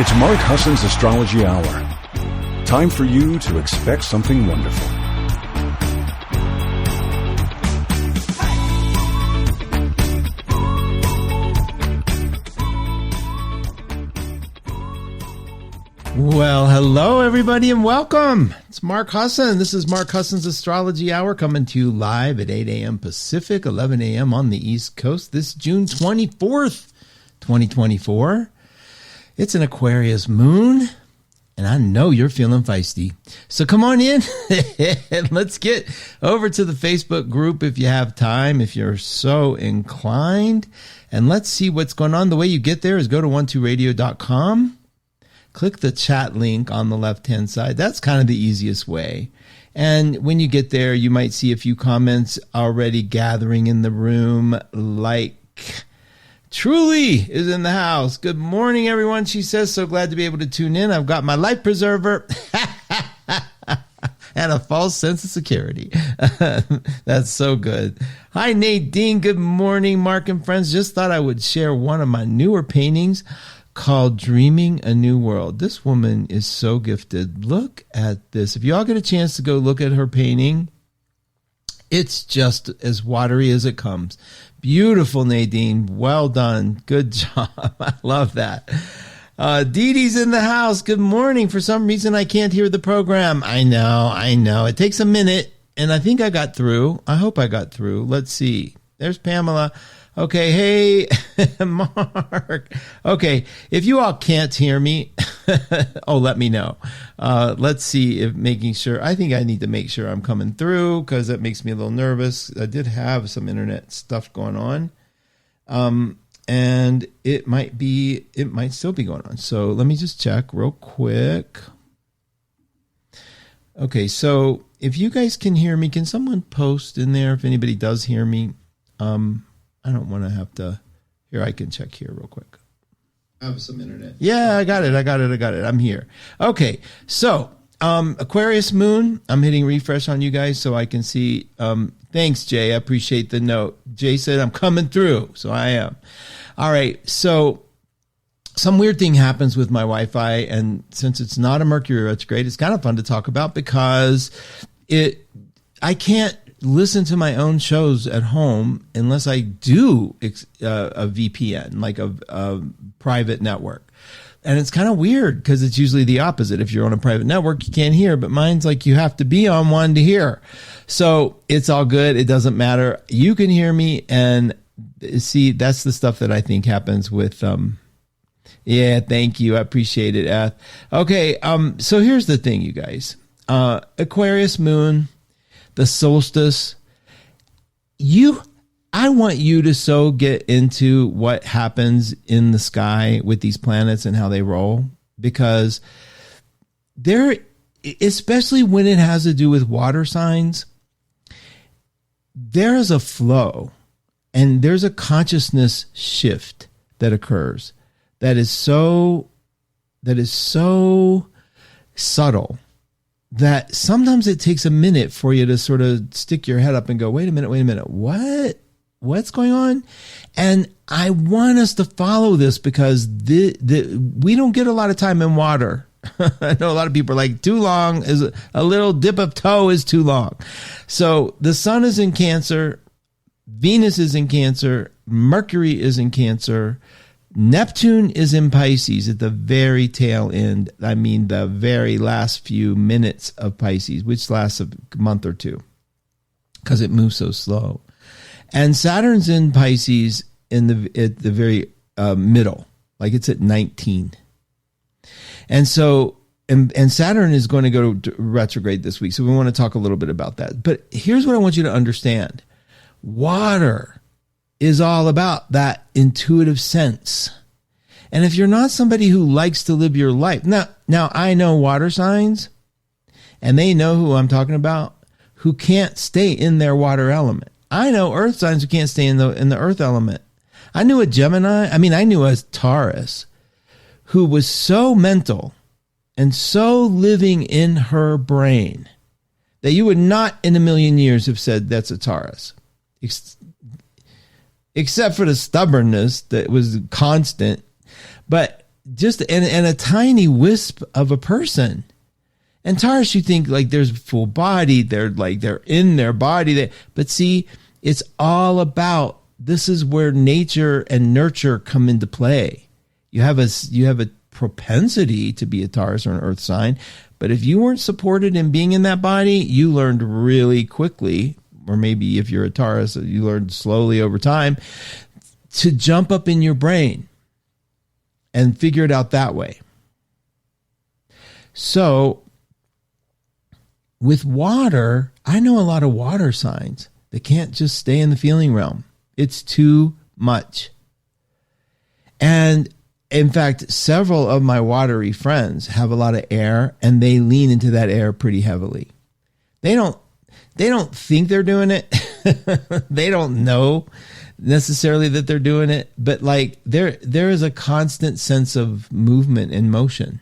It's Mark Husson's Astrology Hour. Time for you to expect something wonderful. Well, hello, everybody, and welcome. It's Mark Husson. This is Mark Husson's Astrology Hour, coming to you live at 8 a.m. Pacific, 11 a.m. on the East Coast. This June 24th, 2024. It's an Aquarius Moon, and I know you're feeling feisty. So come on in and let's get over to the Facebook group if you have time, if you're so inclined. And let's see what's going on. The way you get there is go to 12radio.com. Click the chat link on the left-hand side. That's kind of the easiest way. And when you get there, you might see a few comments already gathering in the room, like Truly is in the house. Good morning, everyone. She says, so glad to be able to tune in. I've got my life preserver and a false sense of security. That's so good. Hi, Nadine. Good morning, Mark and friends. Just thought I would share one of my newer paintings called Dreaming a New World. This woman is so gifted. Look at this. If you all get a chance to go look at her painting, it's just as watery as it comes. Beautiful, Nadine. Well done. Good job. I love that. Dee Dee's in the house. Good morning. For some reason, I can't hear the program. I know. It takes a minute, and I think I got through. I hope I got through. Let's see. There's Pamela. Okay, hey, Mark. Okay, if you all can't hear me, let me know. Let's see if making sure. I think I need to make sure I'm coming through because that makes me a little nervous. I did have some internet stuff going on, and it might still be going on. So let me just check real quick. Okay, so if you guys can hear me, can someone post in there if anybody does hear me? I don't want to have to. Here, I can check here real quick. I have some internet. Yeah, I got it. I'm here. Okay, so Aquarius Moon. I'm hitting refresh on you guys so I can see. Thanks, Jay. I appreciate the note. Jay said I'm coming through, so I am. All right, so some weird thing happens with my Wi-Fi, and since it's not a Mercury retrograde, it's kind of fun to talk about because I can't listen to my own shows at home unless I do a VPN, like a private network. And it's kind of weird because it's usually the opposite. If you're on a private network, you can't hear, but mine's like you have to be on one to hear. So it's all good. It doesn't matter. You can hear me, and see, that's the stuff that I think happens with yeah, thank you. I appreciate it. Okay, so here's the thing, you guys. Aquarius Moon, the solstice, I want you to so get into what happens in the sky with these planets and how they roll, because especially when it has to do with water signs, there is a flow and there's a consciousness shift that occurs that is so subtle that sometimes it takes a minute for you to sort of stick your head up and go, wait a minute, what's going on? And I want us to follow this because we don't get a lot of time in water. I know a lot of people are like, too long is a little dip of toe is too long. So the sun is in Cancer, Venus is in Cancer, Mercury is in Cancer, Neptune is in Pisces at the very tail end. I mean, the very last few minutes of Pisces, which lasts a month or two because it moves so slow. And Saturn's in Pisces at the very middle, like it's at 19. And so, and Saturn is going to go to retrograde this week. So we want to talk a little bit about that. But here's what I want you to understand. Water is all about that intuitive sense. And if you're not somebody who likes to live your life, now I know water signs, and they know who I'm talking about, who can't stay in their water element. I know earth signs who can't stay in the earth element. I knew a Taurus who was so mental and so living in her brain that you would not in a million years have said that's a Taurus. Except for the stubbornness that was constant. But just and a tiny wisp of a person. And Taurus, you think like there's full body, they're in their body. But see, it's all about, this is where nature and nurture come into play. You have a propensity to be a Taurus or an earth sign, but if you weren't supported in being in that body, you learned really quickly, or maybe if you're a Taurus, you learned slowly over time, to jump up in your brain and figure it out that way. So with water, I know a lot of water signs that can't just stay in the feeling realm. It's too much. And in fact, several of my watery friends have a lot of air, and they lean into that air pretty heavily. They don't think they're doing it. They don't know necessarily that they're doing it, but like there is a constant sense of movement and motion.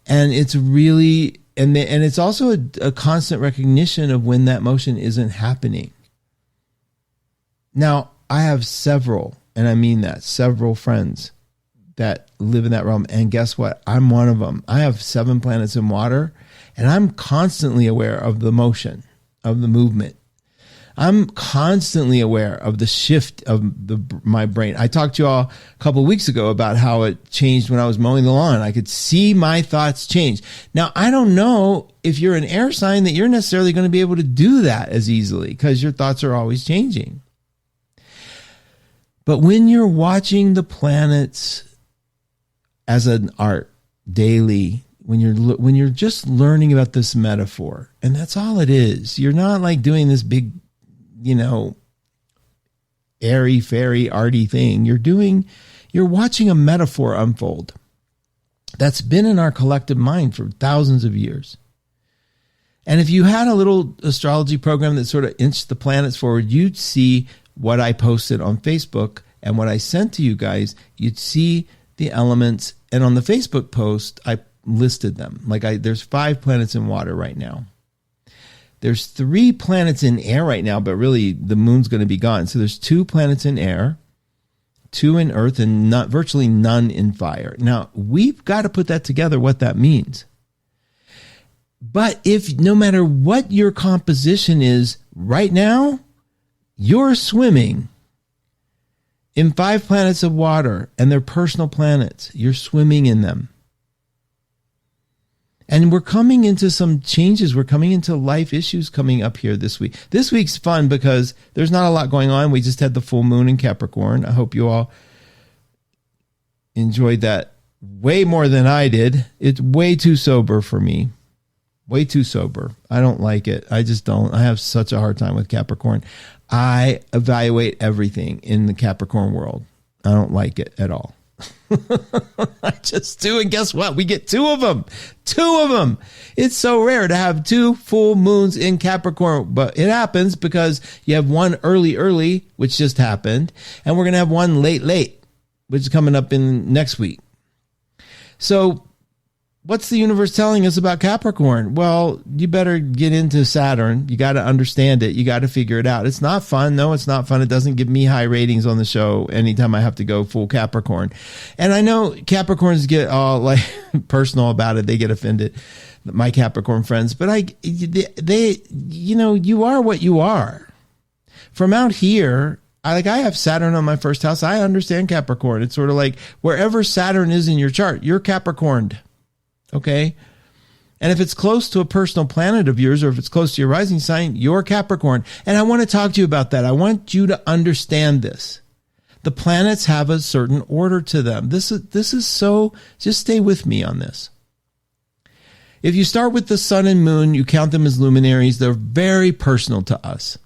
And it's really, and it's also a constant recognition of when that motion isn't happening. Now, I have several, and I mean that, several friends that live in that realm. And guess what? I'm one of them. I have 7 planets in water, and I'm constantly aware of the motion, of the movement. I'm constantly aware of the shift of my brain. I talked to you all a couple of weeks ago about how it changed when I was mowing the lawn. I could see my thoughts change. Now, I don't know if you're an air sign that you're necessarily going to be able to do that as easily, because your thoughts are always changing. But when you're watching the planets as an art daily, when you're just learning about this metaphor, and that's all it is. You're not like doing this big, airy, fairy, arty thing. You're watching a metaphor unfold that's been in our collective mind for thousands of years. And if you had a little astrology program that sort of inched the planets forward, you'd see what I posted on Facebook and what I sent to you guys. You'd see the elements. And on the Facebook post, I listed them. There's 5 planets in water right now. There's 3 planets in air right now, but really the moon's going to be gone. So there's 2 planets in air, 2 in earth, and virtually none in fire. Now, we've got to put that together, what that means. But if no matter what your composition is right now, you're swimming in 5 planets of water, and they're personal planets. You're swimming in them. And we're coming into some changes. We're coming into life issues coming up here this week. This week's fun because there's not a lot going on. We just had the full moon in Capricorn. I hope you all enjoyed that way more than I did. It's way too sober for me. Way too sober. I don't like it. I just don't. I have such a hard time with Capricorn. I evaluate everything in the Capricorn world. I don't like it at all. I just do. And guess what? We get 2 of them. 2 of them. It's so rare to have 2 full moons in Capricorn, but it happens because you have one early, which just happened. And we're going to have one late, which is coming up in next week. So what's the universe telling us about Capricorn? Well, you better get into Saturn. You got to understand it. You got to figure it out. It's not fun. No, it's not fun. It doesn't give me high ratings on the show anytime I have to go full Capricorn. And I know Capricorns get all personal about it. They get offended, my Capricorn friends. But you are what you are. From out here, I have Saturn on my first house. I understand Capricorn. It's sort of like wherever Saturn is in your chart, you're Capricorned. Okay. And if it's close to a personal planet of yours, or if it's close to your rising sign, you're Capricorn. And I want to talk to you about that. I want you to understand this. The planets have a certain order to them. This is so, just stay with me on this. If you start with the sun and moon, you count them as luminaries. They're very personal to us.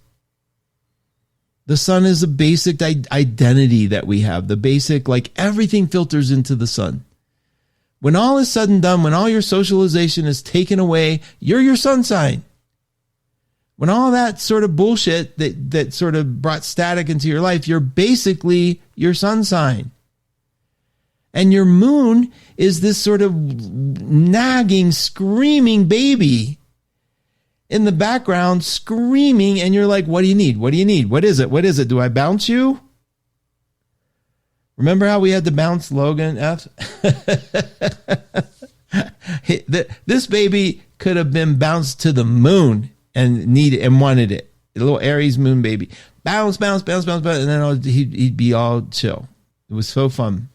The sun is a basic identity that we have. The basic, everything filters into the sun. When all is said and done, when all your socialization is taken away, you're your sun sign. When all that sort of bullshit that sort of brought static into your life, you're basically your sun sign. And your moon is this sort of nagging, screaming baby in the background, screaming, and you're like, what do you need? What do you need? What is it? What is it? Do I bounce you? Remember how we had to bounce Logan F? This baby could have been bounced to the moon and needed and wanted it. A little Aries moon baby. Bounce, bounce, bounce, bounce, bounce. And then he'd be all chill. It was so fun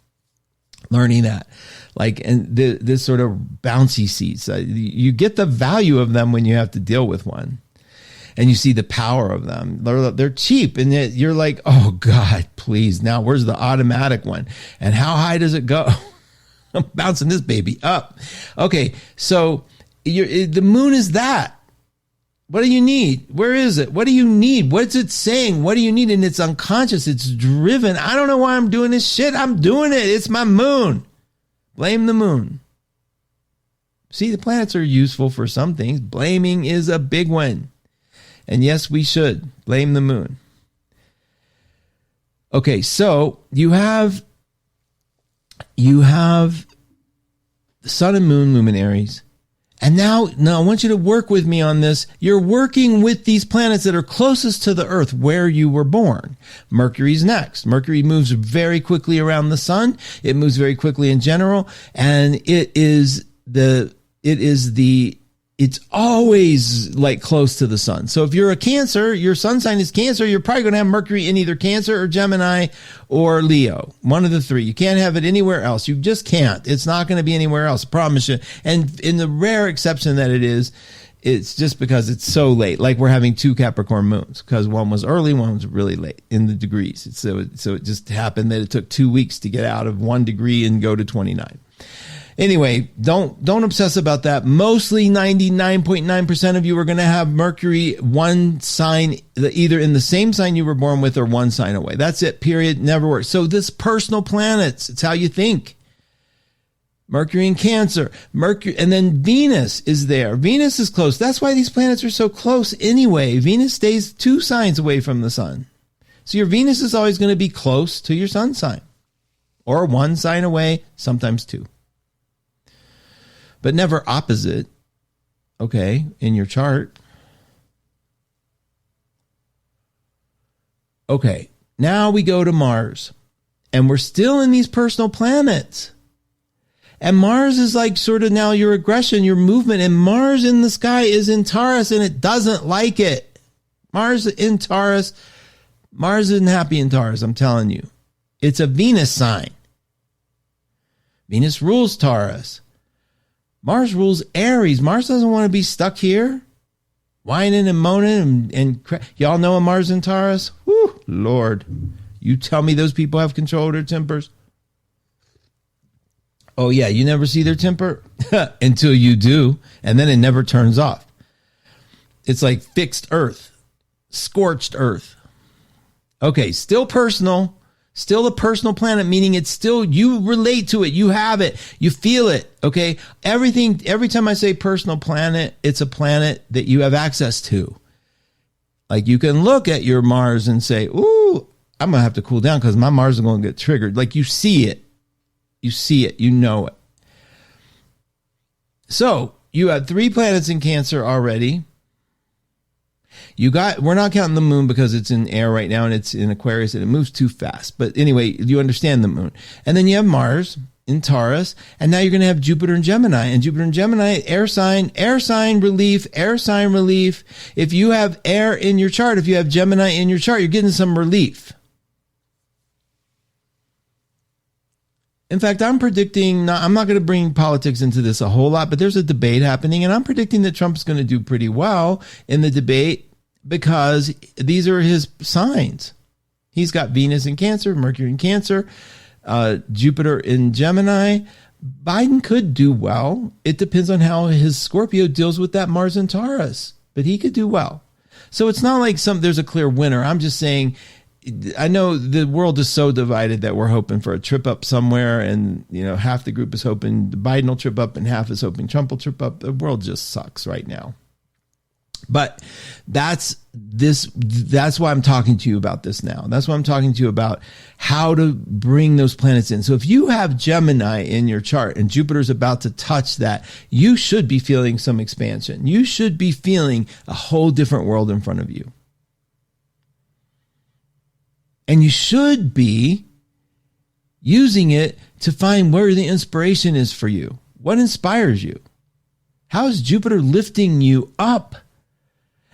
learning that. Like, and this sort of bouncy seats. You get the value of them when you have to deal with one. And you see the power of them. They're cheap. And you're like, oh, God, please. Now, where's the automatic one? And how high does it go? I'm bouncing this baby up. Okay, so the moon is that. What do you need? Where is it? What do you need? What's it saying? What do you need? And it's unconscious. It's driven. I don't know why I'm doing this shit. I'm doing it. It's my moon. Blame the moon. See, the planets are useful for some things. Blaming is a big one. And yes, we should blame the moon. Okay, so you have the sun and moon luminaries. And now I want you to work with me on this. You're working with these planets that are closest to the Earth where you were born. Mercury's next. Mercury moves very quickly around the sun. It moves very quickly in general. And it's always like close to the sun. So if you're a Cancer, your sun sign is Cancer, you're probably going to have Mercury in either Cancer or Gemini or Leo. One of the three. You can't have it anywhere else. You just can't. It's not going to be anywhere else. I promise you. And in the rare exception that it is, it's just because it's so late. Like we're having 2 Capricorn moons because one was early, one was really late in the degrees. So it just happened that it took 2 weeks to get out of 1 degree and go to 29. Anyway, don't obsess about that. Mostly 99.9% of you are going to have Mercury one sign, either in the same sign you were born with or one sign away. That's it, period. Never works. So this personal planets, it's how you think. Mercury in Cancer. Mercury, and then Venus is there. Venus is close. That's why these planets are so close anyway. Venus stays 2 signs away from the sun. So your Venus is always going to be close to your sun sign. Or 1 sign away, sometimes 2. But never opposite, okay, in your chart. Okay, now we go to Mars. And we're still in these personal planets. And Mars is like sort of now your aggression, your movement. And Mars in the sky is in Taurus, and it doesn't like it. Mars in Taurus. Mars isn't happy in Taurus, I'm telling you. It's a Venus sign. Venus rules Taurus. Mars rules Aries. Mars doesn't want to be stuck here, whining and moaning y'all know a Mars in Taurus? Whew, Lord, you tell me those people have control of their tempers? Oh yeah, you never see their temper until you do, and then it never turns off. It's like fixed earth, scorched earth. Okay, still personal. Still a personal planet, meaning it's still, you relate to it. You have it. You feel it. Okay. Every time I say personal planet, it's a planet that you have access to. Like you can look at your Mars and say, ooh, I'm going to have to cool down because my Mars is going to get triggered. Like you see it. You see it. You know it. So you have 3 planets in Cancer already. We're not counting the moon because it's in air right now and it's in Aquarius and it moves too fast. But anyway, you understand the moon. And then you have Mars in Taurus. And now you're going to have Jupiter and Gemini. And Jupiter and Gemini, air sign relief, air sign relief. If you have air in your chart, if you have Gemini in your chart, you're getting some relief. In fact, I'm predicting, I'm not going to bring politics into this a whole lot, but there's a debate happening, and I'm predicting that Trump's going to do pretty well in the debate because these are his signs. He's got Venus in Cancer, Mercury in Cancer, Jupiter in Gemini. Biden could do well. It depends on how his Scorpio deals with that Mars in Taurus, but he could do well. So it's not like there's a clear winner. I'm just saying, I know the world is so divided that we're hoping for a trip up somewhere, and half the group is hoping Biden will trip up and half is hoping Trump will trip up. The world just sucks right now. But that's why I'm talking to you about this now. That's why I'm talking to you about how to bring those planets in. So if you have Gemini in your chart and Jupiter's about to touch that, you should be feeling some expansion. You should be feeling a whole different world in front of you. And you should be using it to find where the inspiration is for you. What inspires you? How is Jupiter lifting you up?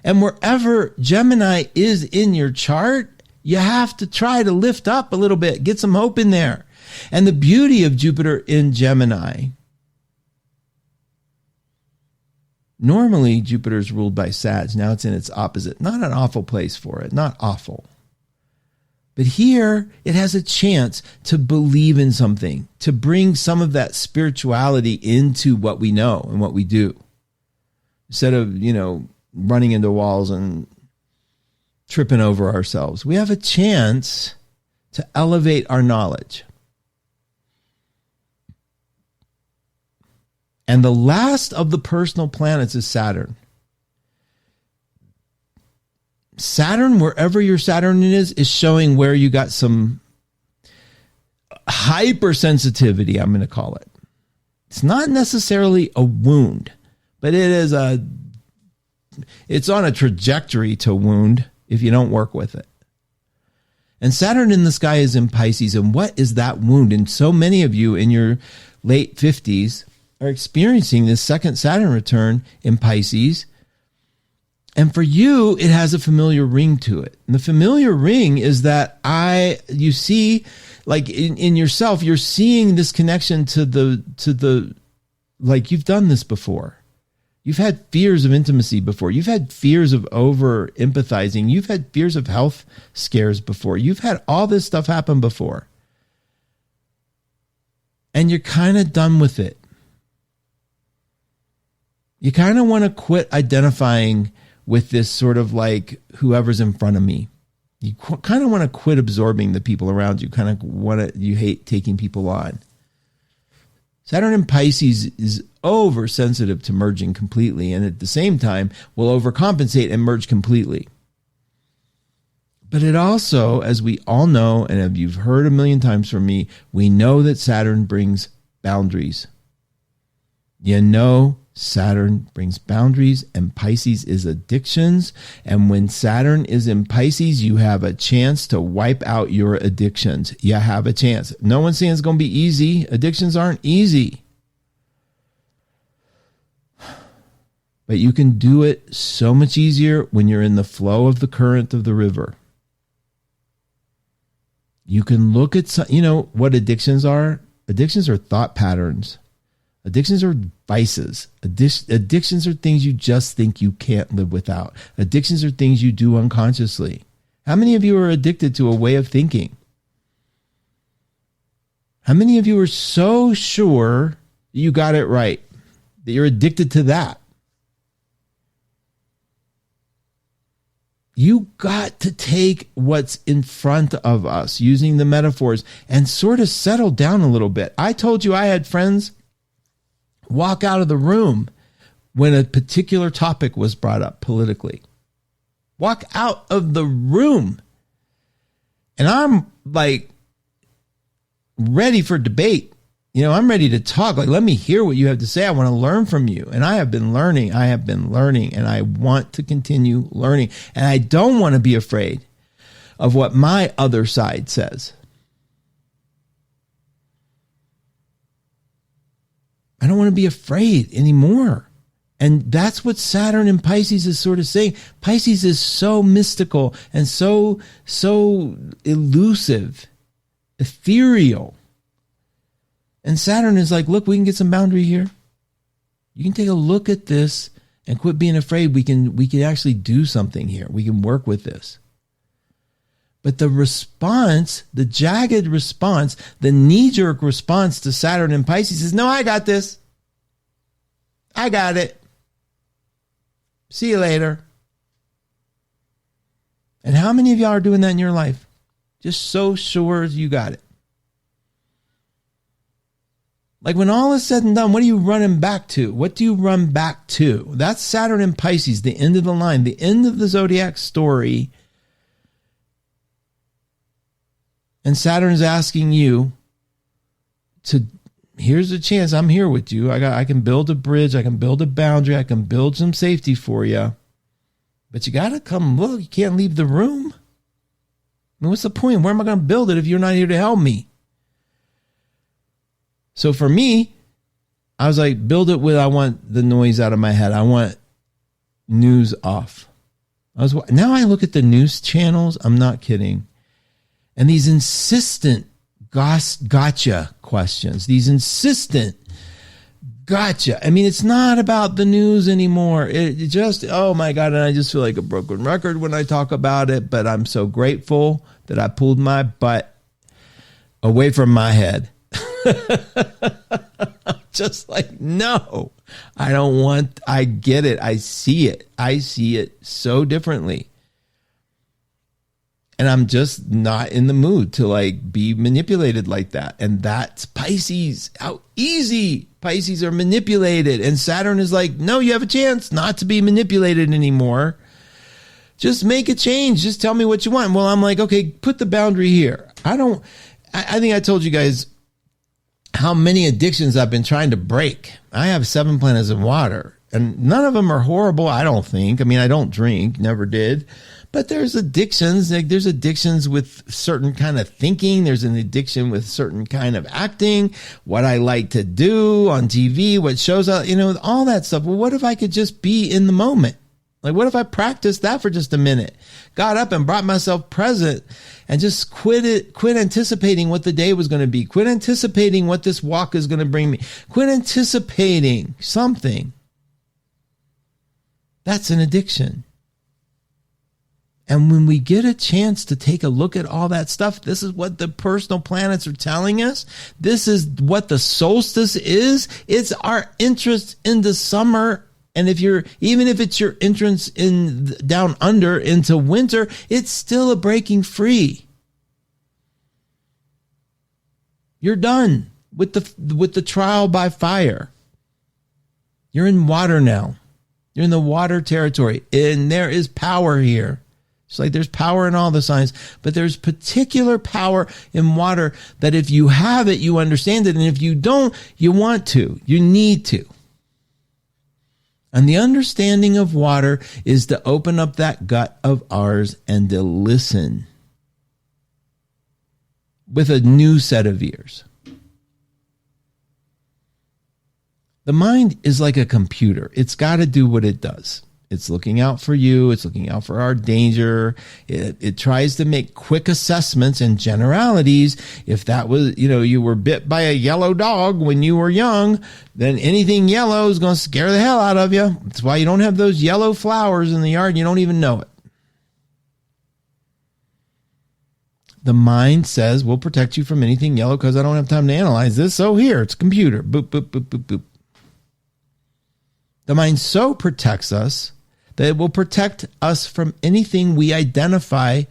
And wherever Gemini is in your chart, you have to try to lift up a little bit, get some hope in there. And the beauty of Jupiter in Gemini, normally Jupiter is ruled by Sag. Now it's in its opposite. Not an awful place for it, not awful. But here it has a chance to believe in something, to bring some of that spirituality into what we know and what we do. Instead of, running into walls and tripping over ourselves, we have a chance to elevate our knowledge. And the last of the personal planets is Saturn. Saturn, wherever your Saturn is showing where you got some hypersensitivity, I'm going to call it. It's not necessarily a wound, but it's on a trajectory to wound if you don't work with it. And Saturn in the sky is in Pisces. And what is that wound? And so many of you in your late 50s are experiencing this second Saturn return in Pisces. And for you, it has a familiar ring to it. And the familiar ring is that you see, like in yourself, you're seeing this connection to the, like you've done this before. You've had fears of intimacy before. You've had fears of over empathizing. You've had fears of health scares before. You've had all this stuff happen before. And you're kind of done with it. You kind of want to quit identifying with this sort of like whoever's in front of me. You kind of want to quit absorbing the people around you. You hate taking people on. Saturn in Pisces is oversensitive to merging completely, and at the same time will overcompensate and merge completely. But it also, as we all know, and if you've heard a million times from me, we know that Saturn brings boundaries. Saturn brings boundaries, and Pisces is addictions. And when Saturn is in Pisces, you have a chance to wipe out your addictions. You have a chance. No one's saying it's going to be easy. Addictions aren't easy. But you can do it so much easier when you're in the flow of the current of the river. You can look at, what addictions are? Addictions are thought patterns. Addictions are vices. Addictions are things you just think you can't live without. Addictions are things you do unconsciously. How many of you are addicted to a way of thinking? How many of you are so sure that you got it right, that you're addicted to that? You got to take what's in front of us, using the metaphors, and sort of settle down a little bit. I told you I had friends walk out of the room when a particular topic was brought up politically. Walk out of the room. And I'm like ready for debate. I'm ready to talk. Like, let me hear what you have to say. I want to learn from you. And I have been learning, and I want to continue learning. And I don't want to be afraid of what my other side says. I don't want to be afraid anymore. And that's what Saturn in Pisces is sort of saying. Pisces is so mystical and so elusive, ethereal. And Saturn is like, look, we can get some boundary here. You can take a look at this and quit being afraid. We can actually do something here. We can work with this. But the response, the jagged response, the knee-jerk response to Saturn in Pisces is, no, I got this. I got it. See you later. And how many of y'all are doing that in your life? Just so sure you got it. Like when all is said and done, what are you running back to? What do you run back to? That's Saturn in Pisces, the end of the line, the end of the zodiac story. And Saturn is asking you to, here's a chance. I'm here with you. I can build a bridge. I can build a boundary. I can build some safety for you. But you got to come look. You can't leave the room. I mean, what's the point? Where am I going to build it if you're not here to help me? So for me, I was like, build it with, I want the noise out of my head. I want news off. Now I look at the news channels. I'm not kidding. And these insistent gotcha questions, these insistent gotcha. I mean, it's not about the news anymore. It just, oh my God. And I just feel like a broken record when I talk about it, but I'm so grateful that I pulled my butt away from my head. Just like, no, I don't want, I get it. I see it. I see it so differently. And I'm just not in the mood to like be manipulated like that. And that's Pisces. How easy Pisces are manipulated. And Saturn is like, no, you have a chance not to be manipulated anymore. Just make a change. Just tell me what you want. Well, I'm like, okay, put the boundary here. I think I told you guys how many addictions I've been trying to break. I have 7 planets in water, and none of them are horrible, I don't think. I mean, I don't drink, never did. But there's addictions. Like there's addictions with certain kind of thinking. There's an addiction with certain kind of acting, what I like to do on TV, what shows up, all that stuff. Well, what if I could just be in the moment? Like, what if I practiced that for just a minute? Got up and brought myself present and just quit anticipating what the day was going to be. Quit anticipating what this walk is going to bring me. Quit anticipating something. That's an addiction. And when we get a chance to take a look at all that stuff, this is what the personal planets are telling us. This is what the solstice is. It's our interest in the summer. And even if it's your entrance in down under into winter, it's still a breaking free. You're done with the trial by fire. You're in water now. You're in the water territory, and there is power here. It's like there's power in all the signs, but there's particular power in water that if you have it, you understand it. And if you don't, you want to, you need to. And the understanding of water is to open up that gut of ours and to listen with a new set of ears. The mind is like a computer. It's got to do what it does. It's looking out for you. It's looking out for our danger. It tries to make quick assessments and generalities. If that was, you were bit by a yellow dog when you were young, then anything yellow is going to scare the hell out of you. That's why you don't have those yellow flowers in the yard and you don't even know it. The mind says, we'll protect you from anything yellow because I don't have time to analyze this. So here, it's a computer. Boop, boop, boop, boop, boop. The mind so protects us that it will protect us from anything we identify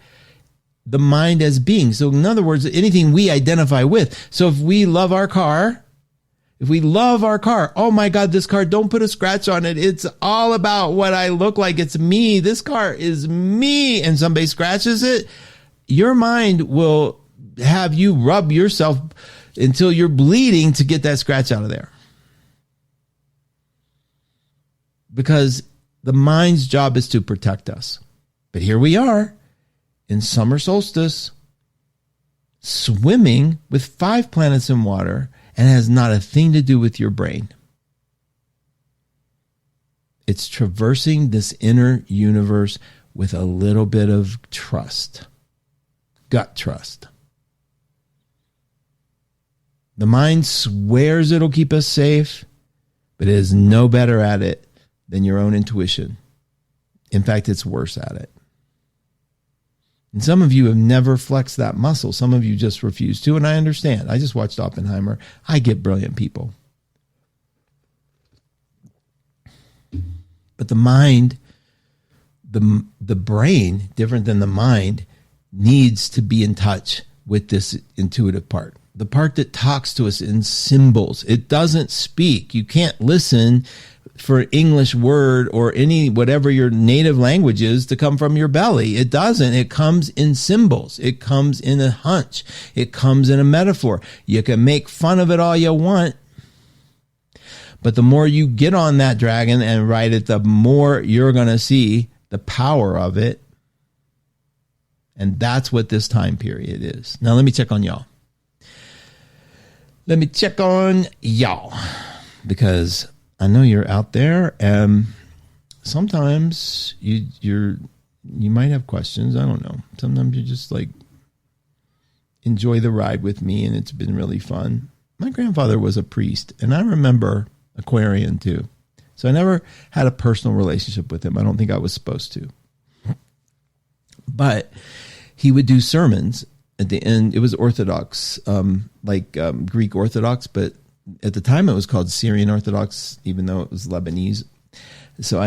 the mind as being. So in other words, anything we identify with. So if we love our car, oh my God, this car, don't put a scratch on it. It's all about what I look like. It's me. This car is me. And somebody scratches it. Your mind will have you rub yourself until you're bleeding to get that scratch out of there. Because the mind's job is to protect us. But here we are in summer solstice, swimming with 5 planets in water, and has not a thing to do with your brain. It's traversing this inner universe with a little bit of trust, gut trust. The mind swears it'll keep us safe, but it is no better at it than your own intuition. In fact, it's worse at it. And some of you have never flexed that muscle. Some of you just refuse to, and I understand. I just watched Oppenheimer. I get brilliant people. But the mind, the brain, different than the mind, needs to be in touch with this intuitive part. The part that talks to us in symbols. It doesn't speak. You can't listen for English word or whatever your native language is to come from your belly. It doesn't. It comes in symbols. It comes in a hunch. It comes in a metaphor. You can make fun of it all you want, but the more you get on that dragon and ride it, the more you're going to see the power of it. And that's what this time period is. Now let me check on y'all. Let me check on y'all, because I know you're out there, and sometimes you might have questions. I don't know. Sometimes you just like enjoy the ride with me, and it's been really fun. My grandfather was a priest, and I remember Aquarian too. So I never had a personal relationship with him. I don't think I was supposed to. But he would do sermons at the end. It was Orthodox, Greek Orthodox, but at the time it was called Syrian Orthodox, even though it was Lebanese. So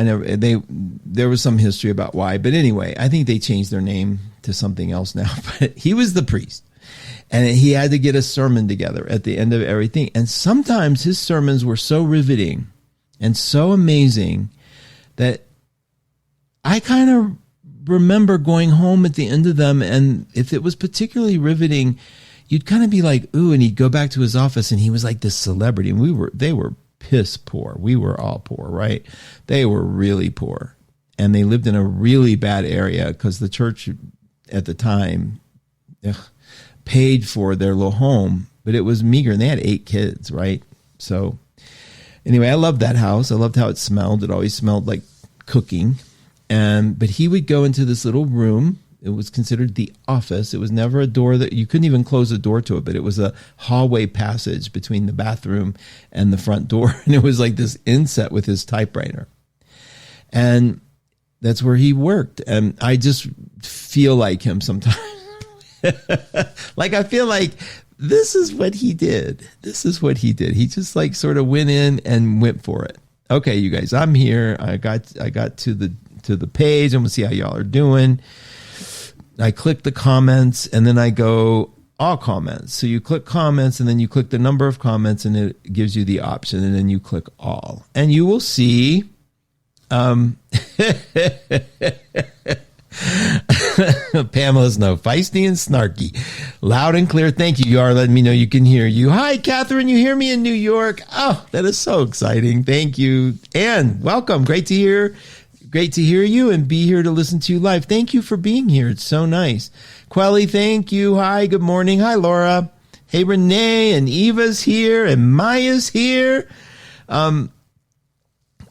there was some history about why. But anyway, I think they changed their name to something else now. But he was the priest. And he had to get a sermon together at the end of everything. And sometimes his sermons were so riveting and so amazing that I kind of remember going home at the end of them. And if it was particularly riveting, you'd kind of be like, ooh, and he'd go back to his office and he was like this celebrity. And they were piss poor. We were all poor, right? They were really poor. And they lived in a really bad area because the church at the time, paid for their little home, but it was meager, and they had 8 kids, right? So anyway, I loved that house. I loved how it smelled. It always smelled like cooking. But he would go into this little room. It was considered the office. It was never a door that you couldn't even close the door to it, but it was a hallway passage between the bathroom and the front door. And it was like this inset with his typewriter. And that's where he worked. And I just feel like him sometimes. Like, I feel like this is what he did. This is what he did. He just like sort of went in and went for it. Okay, you guys, I'm here. I got to the page. I'm gonna see how y'all are doing. I click the comments, and then I go all comments. So you click comments, and then you click the number of comments, and it gives you the option, and then you click all, and you will see. Pamela's feisty and snarky, loud and clear. Thank you. You are letting me know you can hear you. Hi, Catherine. You hear me in New York? Oh, that is so exciting. Thank you. And welcome. Great to hear you and be here to listen to you live. Thank you for being here. It's so nice. Quelly, thank you. Hi, good morning. Hi, Laura. Hey, Renee, and Eva's here, and Maya's here.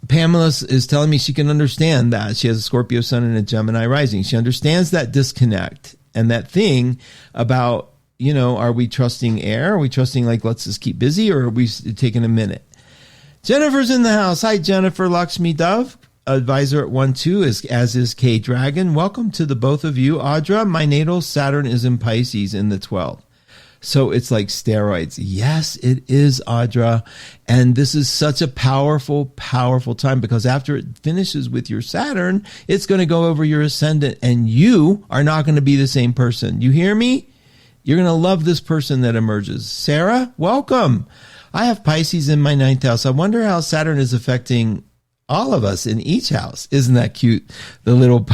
Pamela is telling me she can understand that. She has a Scorpio sun and a Gemini rising. She understands that disconnect and that thing about, are we trusting air? Are we trusting let's just keep busy, or are we taking a minute? Jennifer's in the house. Hi, Jennifer. Lakshmi Dove, advisor at 1-2, as is K Dragon. Welcome to the both of you. Audra, my natal Saturn is in Pisces in the 12th. So it's like steroids. Yes, it is, Audra. And this is such a powerful, powerful time, because after it finishes with your Saturn, it's going to go over your ascendant, and you are not going to be the same person. You hear me? You're going to love this person that emerges. Sarah, welcome. I have Pisces in my 9th house. I wonder how Saturn is affecting all of us in each house. Isn't that cute? The little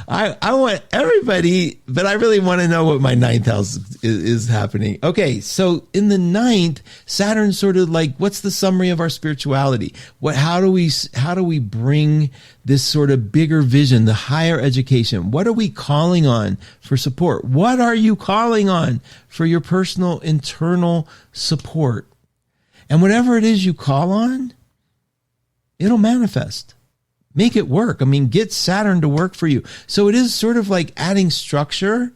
I want everybody, but I really want to know what my 9th house is happening. Okay, so in the 9th, Saturn's sort of like, what's the summary of our spirituality? How do we bring this sort of bigger vision, the higher education? What are we calling on for support? What are you calling on for your personal internal support? And whatever it is you call on, it'll manifest. Make it work. Get Saturn to work for you. So it is sort of like adding structure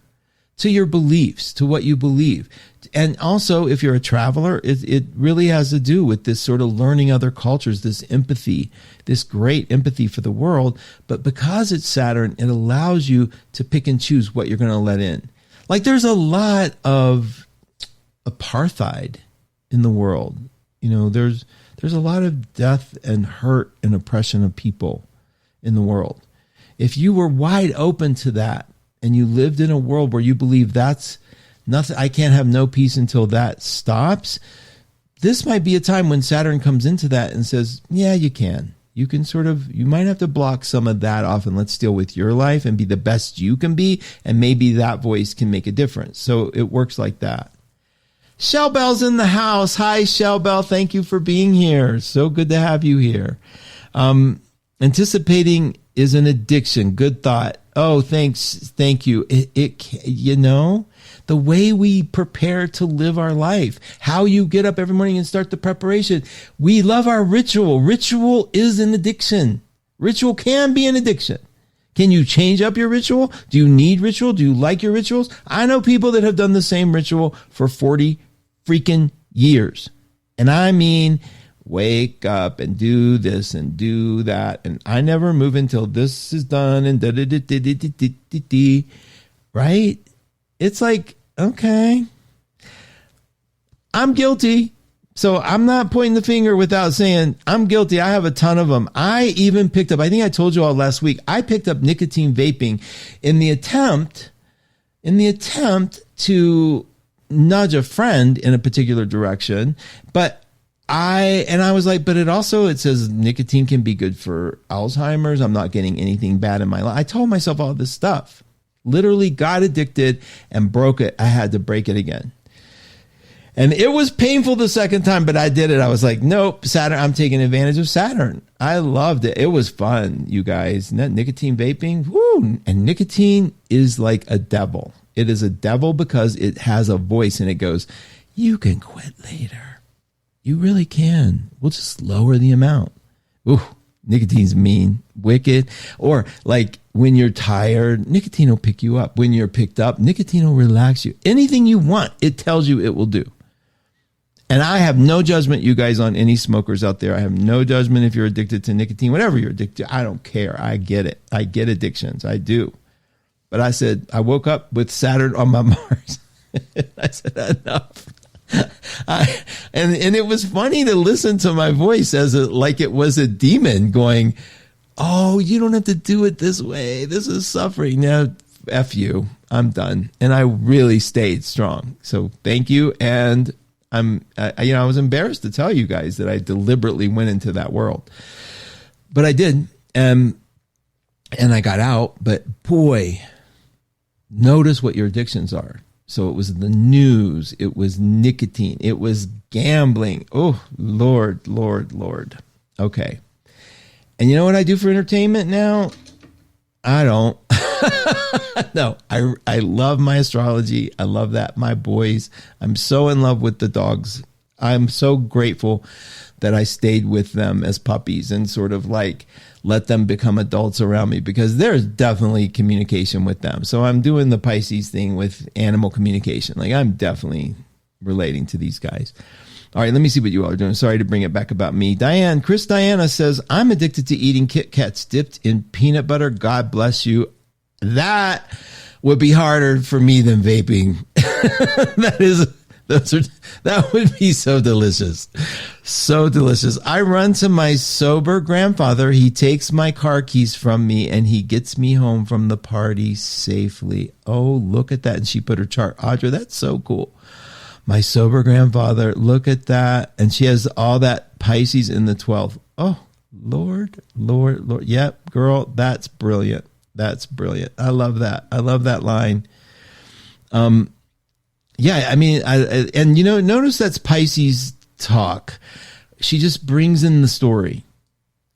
to your beliefs, to what you believe. And also, if you're a traveler, it really has to do with this sort of learning other cultures, this empathy, this great empathy for the world. But because it's Saturn, it allows you to pick and choose what you're going to let in. Like, there's a lot of apartheid in the world. There's a lot of death and hurt and oppression of people in the world. If you were wide open to that, and you lived in a world where you believe that's nothing, I can't have no peace until that stops, this might be a time when Saturn comes into that and says, yeah, you can. You can you might have to block some of that off, and let's deal with your life and be the best you can be, and maybe that voice can make a difference. So it works like that. Shell Bell's in the house. Hi, Shell Bell. Thank you for being here. So good to have you here. Anticipating is an addiction. Good thought. Oh, thanks. Thank you. The way we prepare to live our life, how you get up every morning and start the preparation. We love our ritual. Ritual is an addiction. Ritual can be an addiction. Can you change up your ritual? Do you need ritual? Do you like your rituals? I know people that have done the same ritual for 40 freaking years. And I mean, wake up and do this and do that. And I never move until this is done and da-da-da-da-da-da-da-da. Right? It's like, okay, I'm guilty. So I'm not pointing the finger without saying I'm guilty. I have a ton of them. I even picked up, I think I told you all last week, I picked up nicotine vaping in the attempt to nudge a friend in a particular direction. But I was like, but it says nicotine can be good for Alzheimer's. I'm not getting anything bad in my life. I told myself all this stuff, literally got addicted and broke it. I had to break it again. And it was painful the second time, but I did it. I was like, nope, Saturn, I'm taking advantage of Saturn. I loved it. It was fun, you guys. Nicotine vaping, woo. And nicotine is like a devil. It is a devil because it has a voice and it goes, you can quit later. You really can. We'll just lower the amount. Ooh, nicotine's mean, wicked. Or like when you're tired, nicotine will pick you up. When you're picked up, nicotine will relax you. Anything you want, it tells you it will do. And I have no judgment, you guys, on any smokers out there. I have no judgment if you're addicted to nicotine, whatever you're addicted to. I don't care. I get it. I get addictions. I do. But I said, I woke up with Saturn on my Mars. I said, enough. And it was funny to listen to my voice like it was a demon going, oh, you don't have to do it this way. This is suffering. Now, F you. I'm done. And I really stayed strong. So thank you. And I was embarrassed to tell you guys that I deliberately went into that world, but I did. And I got out, but boy, notice what your addictions are. So it was the news. It was nicotine. It was gambling. Oh, Lord, Lord, Lord. Okay. And you know what I do for entertainment now? I don't. No, I love my astrology. I love that. My boys. I'm so in love with the dogs. I'm so grateful that I stayed with them as puppies and sort of like let them become adults around me, because there's definitely communication with them. So I'm doing the Pisces thing with animal communication. Like I'm definitely relating to these guys. All right, let me see what you all are doing. Sorry to bring it back about me. Chris Diana says, I'm addicted to eating Kit Kats dipped in peanut butter. God bless you. That would be harder for me than vaping. That would be so delicious. So delicious. I run to my sober grandfather. He takes my car keys from me and he gets me home from the party safely. Oh, look at that. And she put her chart. Audra, that's so cool. My sober grandfather, look at that. And she has all that Pisces in the 12th. Oh, Lord, Lord, Lord. Yep, girl, that's brilliant. That's brilliant. I love that. I love that line. Yeah, I mean, notice that's Pisces talk. She just brings in the story.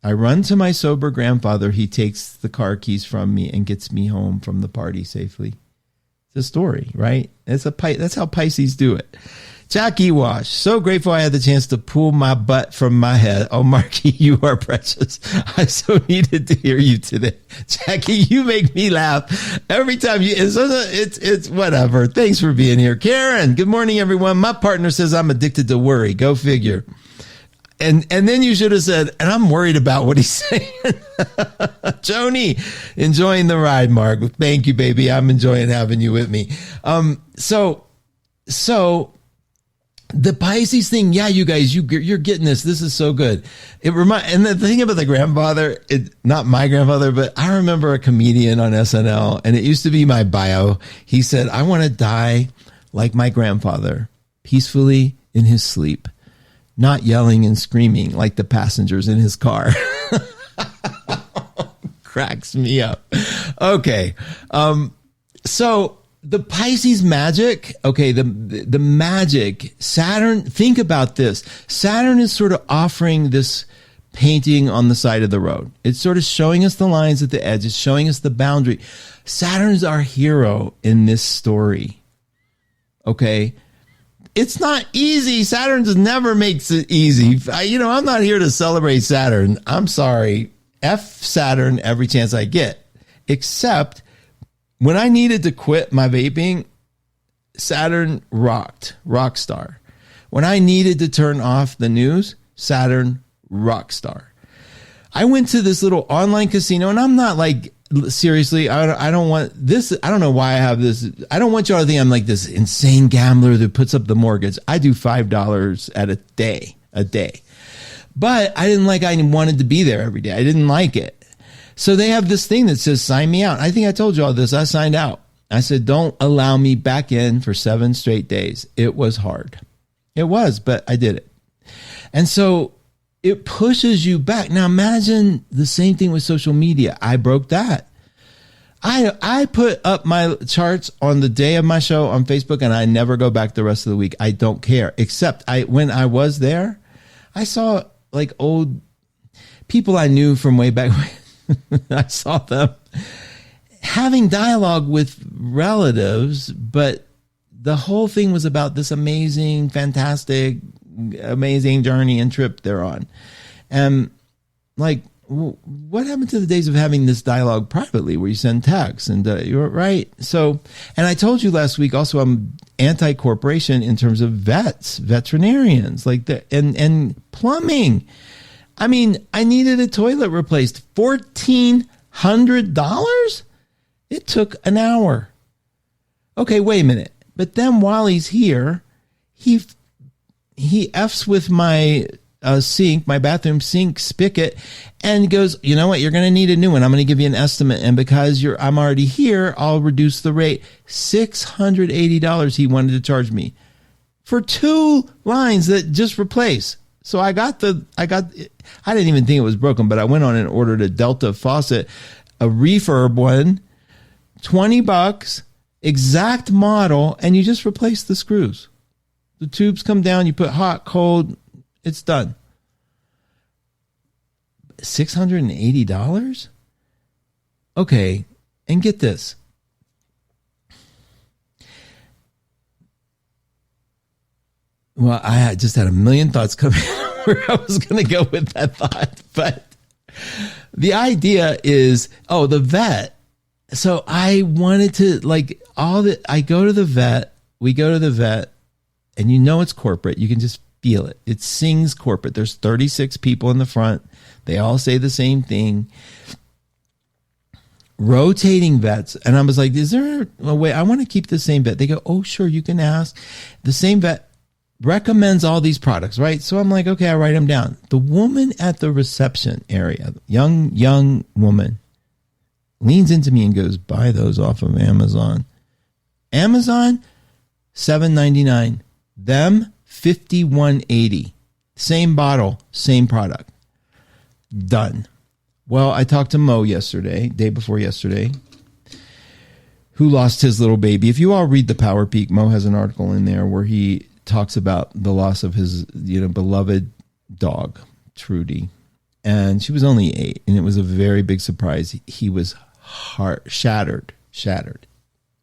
I run to my sober grandfather. He takes the car keys from me and gets me home from the party safely. It's a story, right? That's how Pisces do it. Jackie Wash, so grateful I had the chance to pull my butt from my head. Oh, Marky, you are precious. I so needed to hear you today. Jackie, you make me laugh every time it's whatever. Thanks for being here. Karen, good morning, everyone. My partner says I'm addicted to worry. Go figure. And then you should have said, and I'm worried about what he's saying. Joni, enjoying the ride, Mark. Thank you, baby. I'm enjoying having you with me. So the Pisces thing, yeah, you guys, you're getting this. This is so good. And the thing about the grandfather, not my grandfather, but I remember a comedian on SNL, and it used to be my bio. He said, I want to die like my grandfather, peacefully in his sleep, not yelling and screaming like the passengers in his car. Cracks me up. Okay. So the Pisces magic, okay, the magic, Saturn, think about this. Saturn is sort of offering this painting on the side of the road. It's sort of showing us the lines at the edge. It's showing us the boundary. Saturn's our hero in this story. Okay. It's not easy. Saturn just never makes it easy. I'm not here to celebrate Saturn. I'm sorry. F Saturn every chance I get. Except when I needed to quit my vaping, Saturn rocked. Rock star. When I needed to turn off the news, Saturn rock star. I went to this little online casino, and I'm not like, seriously, I don't want this. I don't know why I have this. I don't want y'all to think I'm like this insane gambler that puts up the mortgage. I do $5 at a day. But I wanted to be there every day. I didn't like it. So they have this thing that says, sign me out. I think I told you all this. I signed out. I said, don't allow me back in for 7 straight days. It was hard. It was, but I did it. And so it pushes you back. Now imagine the same thing with social media. I broke that. I put up my charts on the day of my show on Facebook, and I never go back the rest of the week. I don't care. Except when I was there, I saw like old people I knew from way back when. I saw them having dialogue with relatives, but the whole thing was about this amazing, fantastic, amazing journey and trip they're on. And like, what happened to the days of having this dialogue privately where you send texts and you're right. So, and I told you last week also, I'm anti-corporation in terms of veterinarians, like and plumbing. I mean, I needed a toilet replaced. $1,400? It took an hour. Okay, wait a minute. But then while he's here, he F's with my sink, my bathroom sink spigot, and goes, you know what? You're going to need a new one. I'm going to give you an estimate. And because I'm already here, I'll reduce the rate. $680 he wanted to charge me for 2 lines that just replace. So I didn't even think it was broken, but I went on and ordered a Delta faucet, a refurb one, $20, exact model, and you just replace the screws. The tubes come down, you put hot, cold, it's done. $680? Okay, and get this. Well, I just had a million thoughts coming where I was going to go with that thought. But the idea is, the vet. So I wanted to I go to the vet, we go to the vet, and it's corporate. You can just feel it. It sings corporate. There's 36 people in the front. They all say the same thing. Rotating vets. And I was like, is there a way? I want to keep the same vet. They go, oh, sure, you can ask. The same vet recommends all these products, right? So I'm like, okay, I write them down. The woman at the reception area, young woman, leans into me and goes, buy those off of Amazon. Amazon, $7.99. Them, $51.80. Same bottle, same product. Done. Well, I talked to Mo day before yesterday, who lost his little baby. If you all read the Power Peak, Mo has an article in there where he talks about the loss of his, beloved dog, Trudy. And she was only 8, and it was a very big surprise. He was shattered,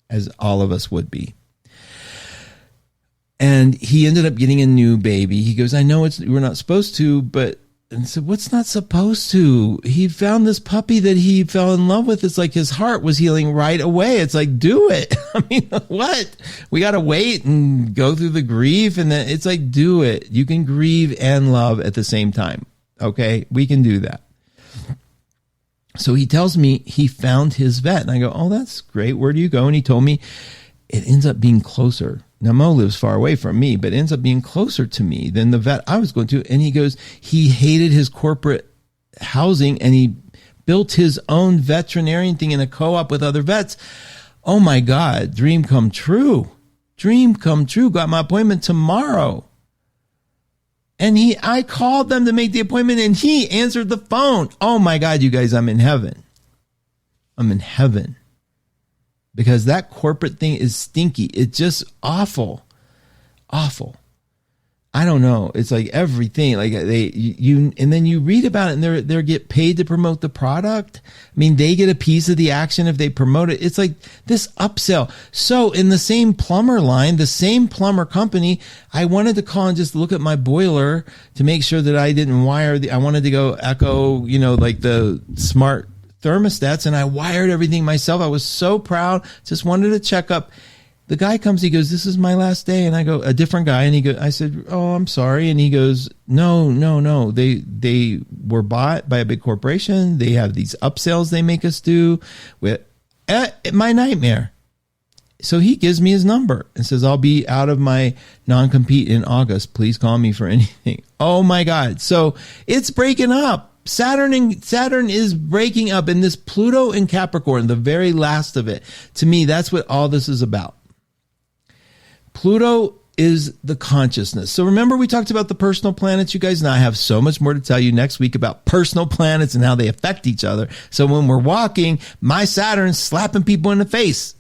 as all of us would be. And he ended up getting a new baby. He goes, I know we're not supposed to, but, and I said, what's not supposed to? He found this puppy that he fell in love with. It's like his heart was healing right away. It's like, do it. I mean, what? We got to wait and go through the grief. And then it's like, do it. You can grieve and love at the same time. Okay. We can do that. So he tells me he found his vet, and I go, oh, that's great. Where do you go? And he told me it ends up being closer. Now, Mo lives far away from me, but ends up being closer to me than the vet I was going to. And he goes, he hated his corporate housing, and he built his own veterinarian thing in a co-op with other vets. Oh my God, dream come true. Dream come true. Got my appointment tomorrow. And I called them to make the appointment, and he answered the phone. Oh my God, you guys, I'm in heaven. I'm in heaven. Because that corporate thing is stinky. It's just awful. Awful. I don't know. It's like everything. Like and then you read about it, and they get paid to promote the product. I mean, they get a piece of the action if they promote it. It's like this upsell. So in the same plumber line, the same plumber company, I wanted to call and just look at my boiler to make sure that I didn't wire I wanted to go Echo, like the smart thermostats, and I wired everything myself. I was so proud. Just wanted to check up. The guy comes, he goes, "This is my last day." And I go, a different guy. And I said, "Oh, I'm sorry." And he goes, No. They were bought by a big corporation. They have these upsells they make us do with my nightmare. So he gives me his number and says, "I'll be out of my non-compete in August. Please call me for anything." Oh my God. So it's breaking up. Saturn is breaking up, and this Pluto in Capricorn, the very last of it, to me, that's what all this is about. Pluto is the consciousness. So remember, we talked about the personal planets, you guys, and I have so much more to tell you next week about personal planets and how they affect each other. So when we're walking, my Saturn's slapping people in the face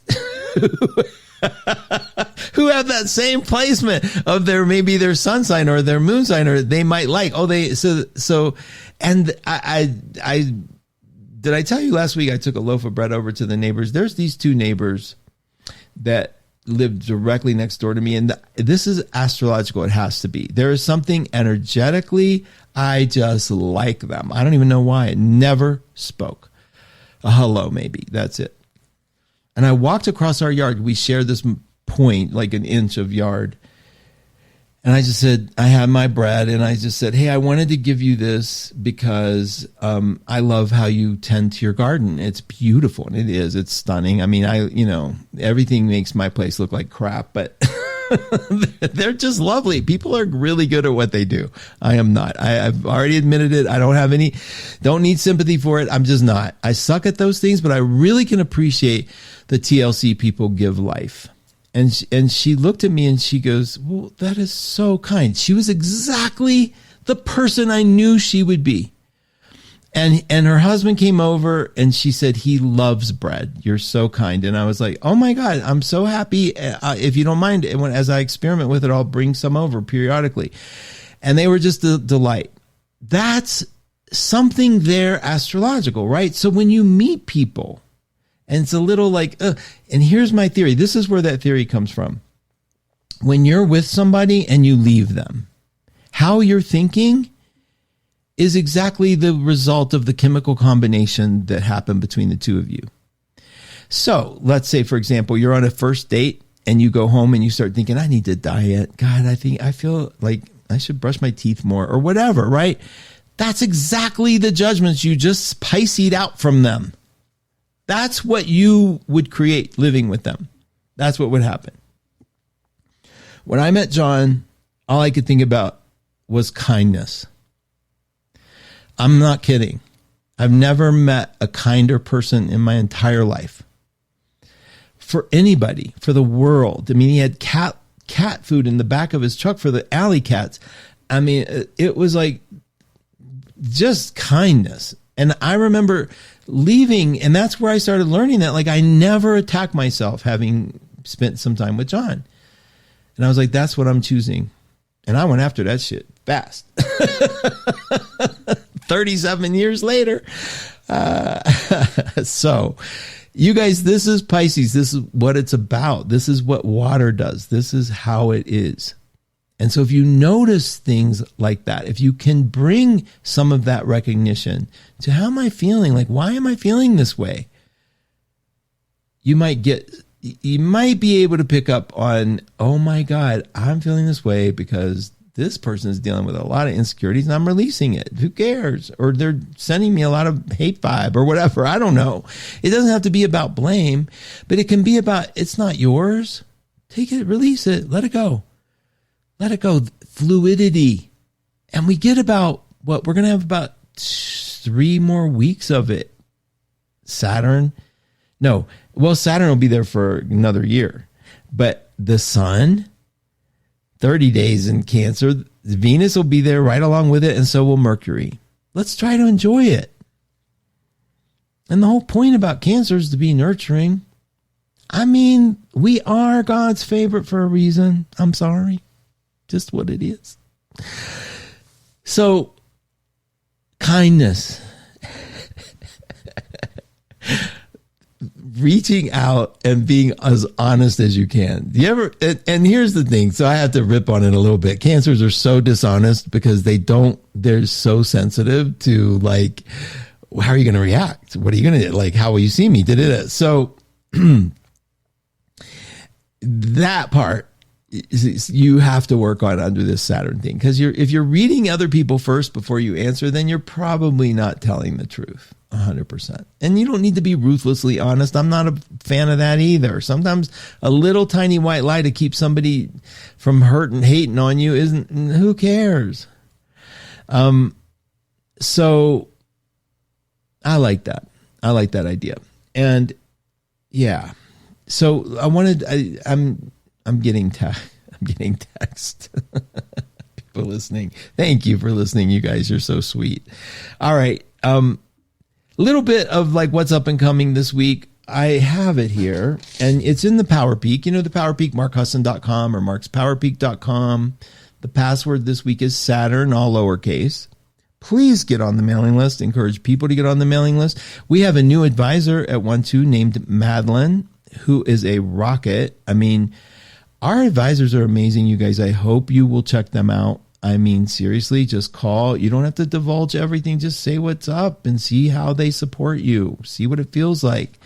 who have that same placement of maybe their sun sign or their moon sign, or they might like. And I did I tell you last week I took a loaf of bread over to the neighbors? There's these two neighbors that live directly next door to me, and this is astrological. It has to be. There is something energetically, I just like them. I don't even know why. It never spoke. A hello, maybe. That's it. And I walked across our yard. We share this point, like an inch of yard. And I just said, I had my bread, and I just said, "Hey, I wanted to give you this because I love how you tend to your garden. It's beautiful." And it is. It's stunning. I mean, everything makes my place look like crap, but they're just lovely. People are really good at what they do. I am not. I've already admitted it. I don't need sympathy for it. I'm just not. I suck at those things, but I really can appreciate the TLC people give life. And she looked at me and she goes, "Well, that is so kind." She was exactly the person I knew she would be. And her husband came over and she said, "He loves bread. You're so kind." And I was like, "Oh my God, I'm so happy. If you don't mind, as I experiment with it, I'll bring some over periodically." And they were just a delight. That's something there astrological, right? So when you meet people, and it's a little like, and here's my theory. This is where that theory comes from. When you're with somebody and you leave them, how you're thinking is exactly the result of the chemical combination that happened between the two of you. So let's say, for example, you're on a first date and you go home and you start thinking, "I need to diet. God, I feel like I should brush my teeth more," or whatever, right? That's exactly the judgments you just Pisce'd out from them. That's what you would create living with them. That's what would happen. When I met John, all I could think about was kindness. I'm not kidding. I've never met a kinder person in my entire life. For anybody, for the world. I mean, he had cat food in the back of his truck for the alley cats. I mean, it was like just kindness. And I remember leaving, and that's where I started learning that, like, I never attack myself having spent some time with John. And I was like, that's what I'm choosing. And I went after that shit fast. 37 years later. So, you guys, this is Pisces. This is what it's about. This is what water does. This is how it is. And so if you notice things like that, if you can bring some of that recognition to how am I feeling? Like, why am I feeling this way? You might be able to pick up on, oh my God, I'm feeling this way because this person is dealing with a lot of insecurities and I'm releasing it. Who cares? Or they're sending me a lot of hate vibe or whatever. I don't know. It doesn't have to be about blame, but it can be about, it's not yours. Take it, release it, let it go. Let it go. Fluidity. And we get about we're going to have about 3 more weeks of it. Saturn will be there for another year. But the sun, 30 days in Cancer, Venus will be there right along with it, and so will Mercury. Let's try to enjoy it. And the whole point about Cancer is to be nurturing. I mean, we are God's favorite for a reason. I'm sorry. Just what it is. So, kindness. Reaching out and being as honest as you can. Do you ever, and here's the thing. So I have to rip on it a little bit. Cancers are so dishonest because they're so sensitive to like, how are you going to react? What are you going to do? Like, how will you see me? So that part you have to work on under this Saturn thing. Because if you're reading other people first before you answer, then you're probably not telling the truth 100%. And you don't need to be ruthlessly honest. I'm not a fan of that either. Sometimes a little tiny white lie to keep somebody from hurting, hating on you who cares? So I like that. I like that idea. And yeah. So I'm getting text. People listening. Thank you for listening. You guys are so sweet. All right. Little bit of like what's up and coming this week. I have it here and it's in the Power Peak. You know, the Power Peak, markhusson.com or markspowerpeak.com. The password this week is Saturn, all lowercase. Please get on the mailing list. Encourage people to get on the mailing list. We have a new advisor at 1-2 named Madeline, who is a rocket. I mean, our advisors are amazing, you guys. I hope you will check them out. I mean, seriously, just call. You don't have to divulge everything. Just say what's up and see how they support you. See what it feels like.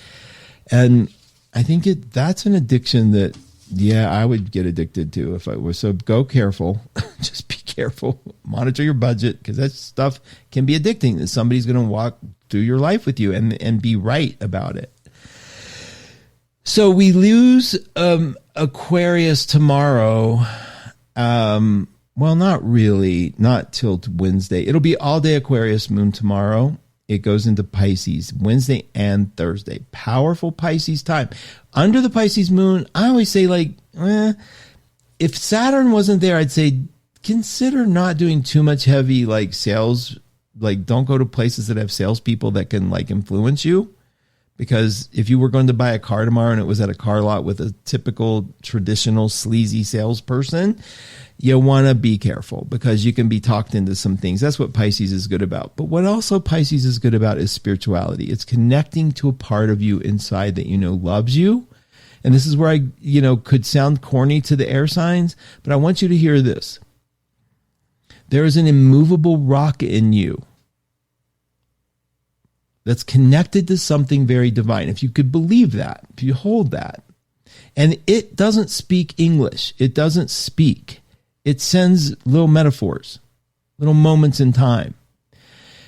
And I think that's an addiction that, yeah, I would get addicted to if I was. So go careful. Just be careful. Monitor your budget because that stuff can be addicting. That somebody's going to walk through your life with you and be right about it. So we lose Aquarius tomorrow. Well, not really. Not till Wednesday. It'll be all day Aquarius Moon tomorrow. It goes into Pisces Wednesday and Thursday. Powerful Pisces time. Under the Pisces Moon, I always say like, if Saturn wasn't there, I'd say consider not doing too much heavy like sales. Like don't go to places that have salespeople that can like influence you. Because if you were going to buy a car tomorrow and it was at a car lot with a typical traditional sleazy salesperson, you want to be careful because you can be talked into some things. That's what Pisces is good about. But what also Pisces is good about is spirituality. It's connecting to a part of you inside that you know loves you. And this is where I, could sound corny to the air signs, but I want you to hear this. There is an immovable rock in you that's connected to something very divine. If you could believe that, if you hold that, and it doesn't speak English, it doesn't speak. It sends little metaphors, little moments in time.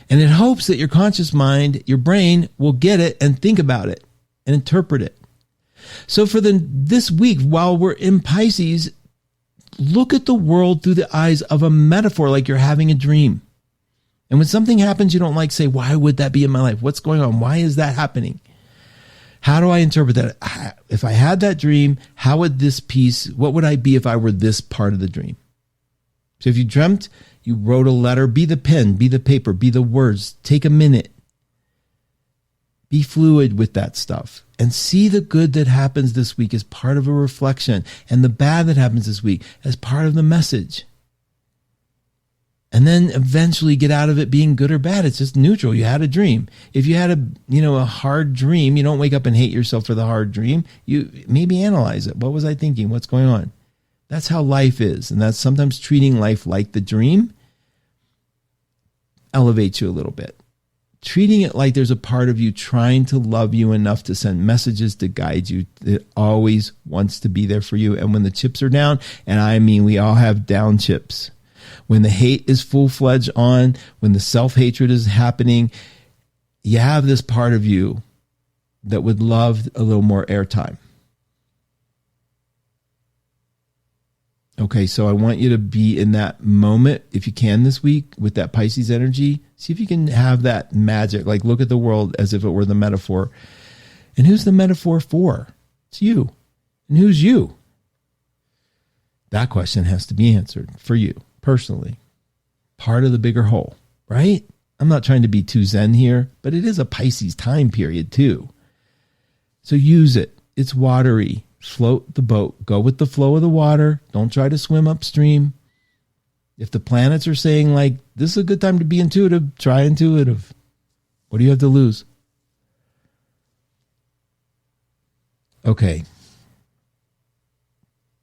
And it hopes that your conscious mind, your brain will get it and think about it and interpret it. So for this week, while we're in Pisces, look at the world through the eyes of a metaphor, like you're having a dream. And when something happens you don't like, say, why would that be in my life? What's going on? Why is that happening? How do I interpret that? If I had that dream, how would this piece, what would I be if I were this part of the dream? So if you dreamt, you wrote a letter, be the pen, be the paper, be the words. Take a minute. Be fluid with that stuff and see the good that happens this week as part of a reflection and the bad that happens this week as part of the message. And then eventually get out of it being good or bad. It's just neutral. You had a dream. If you had a hard dream, you don't wake up and hate yourself for the hard dream. You maybe analyze it. What was I thinking? What's going on? That's how life is. And that's sometimes treating life like the dream elevates you a little bit. Treating it like there's a part of you trying to love you enough to send messages to guide you. It always wants to be there for you. And when the chips are down, and I mean, we all have down chips. When the hate is full-fledged on, when the self-hatred is happening, you have this part of you that would love a little more airtime. Okay, so I want you to be in that moment, if you can this week, with that Pisces energy. See if you can have that magic, like look at the world as if it were the metaphor. And who's the metaphor for? It's you. And who's you? That question has to be answered for you. Personally, part of the bigger whole, right? I'm not trying to be too zen here, but it is a Pisces time period too. So use it. It's watery. Float the boat. Go with the flow of the water. Don't try to swim upstream. If the planets are saying like, this is a good time to be intuitive, try intuitive. What do you have to lose? Okay.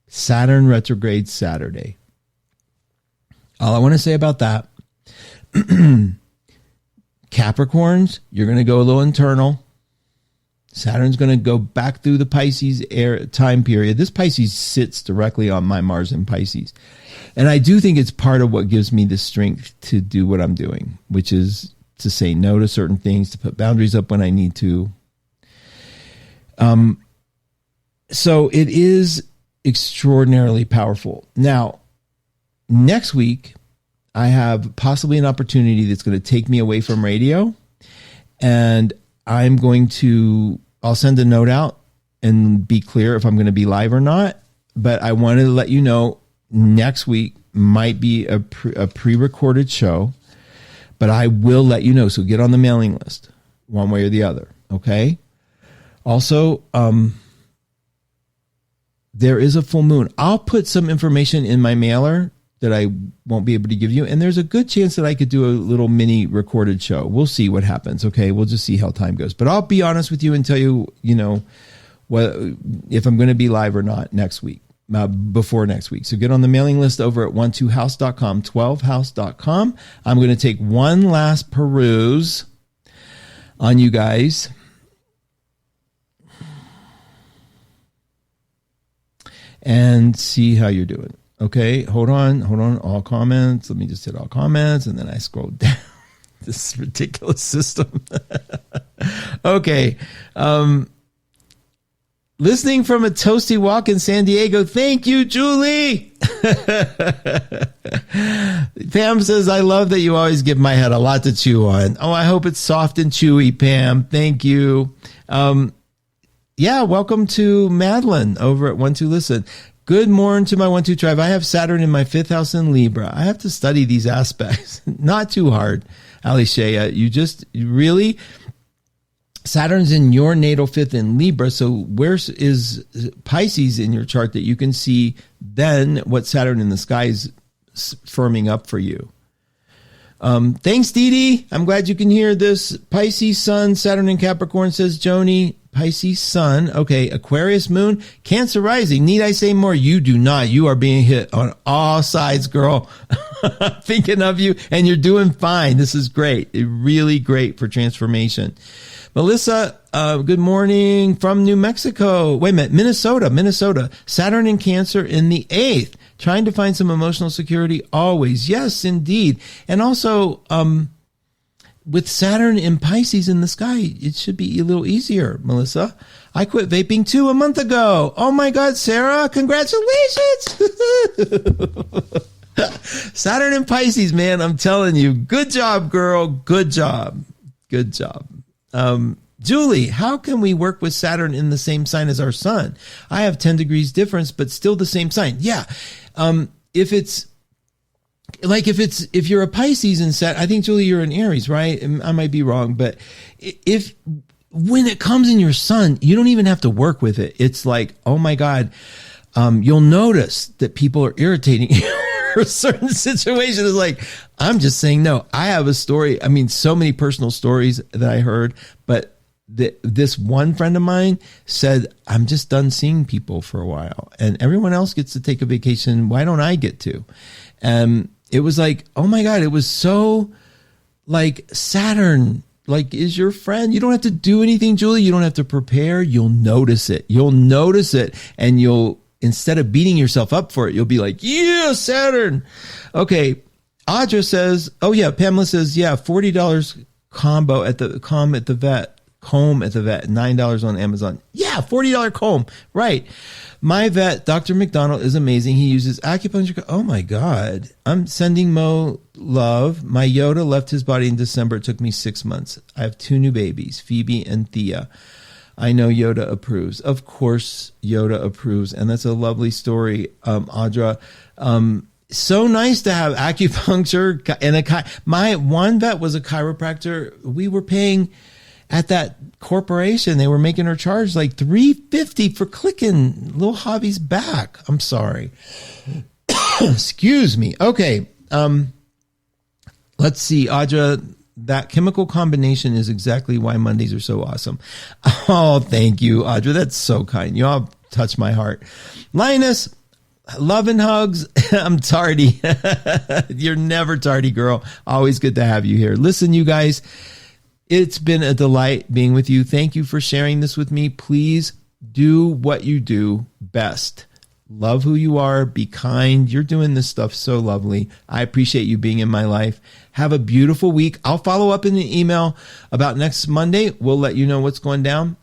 Saturn retrograde Saturday. All I want to say about that, Capricorns, you're going to go a little internal. Saturn's going to go back through the Pisces time period. This Pisces sits directly on my Mars in Pisces. And I do think it's part of what gives me the strength to do what I'm doing, which is to say no to certain things, to put boundaries up when I need to. So it is extraordinarily powerful. Now, next week, I have possibly an opportunity that's going to take me away from radio. And I'll send a note out and be clear if I'm going to be live or not. But I wanted to let you know next week might be a pre-recorded show, but I will let you know. So get on the mailing list one way or the other. Okay. Also, there is a full moon. I'll put some information in my mailer that I won't be able to give you. And there's a good chance that I could do a little mini recorded show. We'll see what happens. Okay. We'll just see how time goes, but I'll be honest with you and tell you, if I'm going to be live or not next week, before next week. So get on the mailing list over at 12house.com, 12house.com. I'm going to take one last peruse on you guys. And see how you're doing. Okay, hold on. All comments. Let me just hit all comments, and then I scroll down. This ridiculous system. Okay. Listening from a toasty walk in San Diego. Thank you, Julie. Pam says, I love that you always give my head a lot to chew on. Oh, I hope it's soft and chewy, Pam. Thank you. Yeah, welcome to Madeline over at 12 Listen. Good morning to my 12 tribe. I have Saturn in my 5th house in Libra. I have to study these aspects. Not too hard, Alicia. Saturn's in your natal 5th in Libra. So where is Pisces in your chart that you can see then what Saturn in the sky is firming up for you? Thanks, Dee Dee. I'm glad you can hear this. Pisces Sun, Saturn in Capricorn, says Joni. Pisces Sun. Okay. Aquarius Moon, Cancer rising. Need I say more? You do not. You are being hit on all sides, girl. Thinking of you, and you're doing fine. This is great. Really great for transformation. Melissa, good morning from New Mexico. Wait a minute. Minnesota. Saturn in Cancer in the 8th. Trying to find some emotional security always. Yes, indeed. And also, with Saturn in Pisces in the sky, it should be a little easier, Melissa. I quit vaping too a month ago. Oh my God, Sarah, congratulations. Saturn in Pisces, man, I'm telling you. Good job, girl. Good job. Julie, how can we work with Saturn in the same sign as our sun? I have 10 degrees difference, but still the same sign. Yeah. If you're a Pisces and I think, Julie, you're an Aries, right? I might be wrong, but when it comes in your sun, you don't even have to work with it. It's like, oh my God, you'll notice that people are irritating you for a certain situation. It's like, I'm just saying no. I have a story. I mean, so many personal stories that I heard, but this one friend of mine said, I'm just done seeing people for a while and everyone else gets to take a vacation. Why don't I get to? It was like, oh my God, it was so like Saturn, like is your friend. You don't have to do anything, Julie. You don't have to prepare. You'll notice it. And instead of beating yourself up for it, you'll be like, yeah, Saturn. Okay. Audra says, oh yeah. Pamela says, yeah, $40 combo at the comb at the vet, $9 on Amazon. Yeah. $40 comb. Right. My vet, Dr. McDonald, is amazing. He uses acupuncture. Oh my God. I'm sending Mo love. My Yoda left his body in December. It took me 6 months. I have 2 new babies, Phoebe and Thea. I know Yoda approves. Of course, Yoda approves. And that's a lovely story, Audra. So nice to have acupuncture and my one vet was a chiropractor. We were paying at that corporation, they were making her charge like $350 for clicking little hobbies back. I'm sorry. Excuse me. Okay. Let's see, Audra, that chemical combination is exactly why Mondays are so awesome. Oh, thank you, Audra. That's so kind. You all touch my heart. Linus, love and hugs. I'm tardy. You're never tardy, girl. Always good to have you here. Listen, you guys, it's been a delight being with you. Thank you for sharing this with me. Please do what you do best. Love who you are. Be kind. You're doing this stuff so lovely. I appreciate you being in my life. Have a beautiful week. I'll follow up in an email about next Monday. We'll let you know what's going down.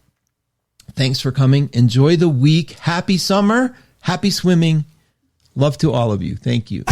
Thanks for coming. Enjoy the week. Happy summer. Happy swimming. Love to all of you. Thank you.